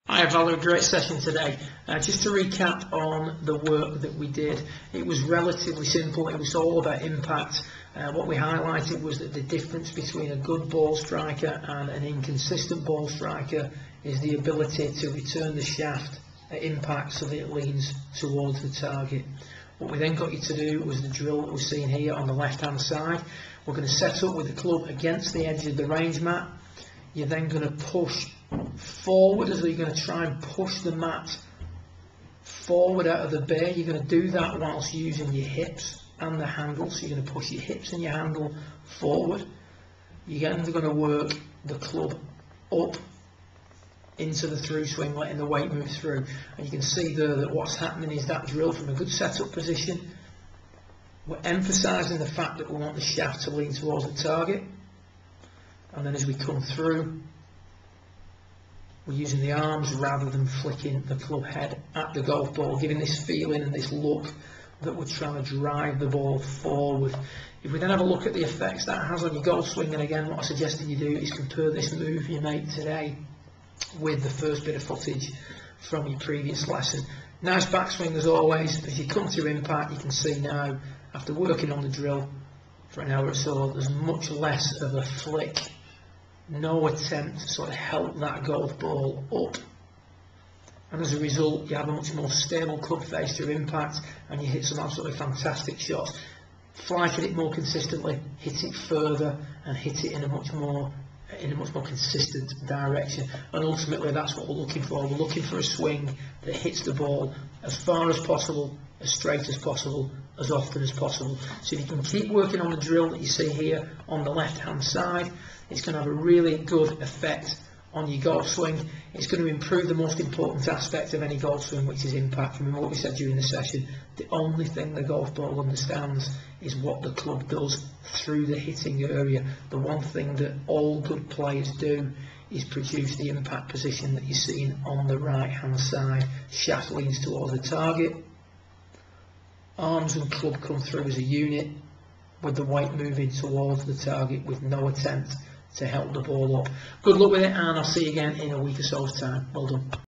Hi Valerie, great session today. Just to recap on the work that we did, it was relatively simple. It was all about impact. What we highlighted was that the difference between a good ball striker and an inconsistent ball striker is the ability to return the shaft at impact so that it leans towards the target. What we then got you to do was the drill that we're seeing here on the left hand side. We're going to set up with the club against the edge of the range mat. You're then going to push forward as though you're going to try and push the mat forward out of the bay. You're going to do that whilst using your hips and the handle. So you're going to push your hips and your handle forward. You're then going to work the club up into the through swing, letting the weight move through. And you can see there that what's happening is that drill from a good setup position. We're emphasising the fact that we want the shaft to lean towards the target. And then as we come through, we're using the arms rather than flicking the club head at the golf ball, giving this feeling and this look that we're trying to drive the ball forward. If we then have a look at the effects that has on your golf swing, and again what I suggest you do is compare this move you made today with the first bit of footage from your previous lesson. Nice backswing as always. As you come to impact, you can see now, after working on the drill for an hour or so, there's much less of a flick. No attempt to sort of help that golf ball up, and as a result you have a much more stable club face to impact and you hit some absolutely fantastic shots. Flight at it more consistently, hit it further and hit it in a much more consistent direction, and ultimately that's what we're looking for. We're looking for a swing that hits the ball as far as possible, as straight as possible, as often as possible. So if you can keep working on the drill that you see here on the left hand side, it's going to have a really good effect on your golf swing. It's going to improve the most important aspect of any golf swing, which is impact. Remember what we said during the session, the only thing the golf ball understands is what the club does through the hitting area. The one thing that all good players do is produce the impact position that you're seeing on the right hand side. Shaft leans towards the target, arms and club come through as a unit with the weight moving towards the target with no attempt to help the ball up. Good luck with it, and I'll see you again in a week or so's time. Well done.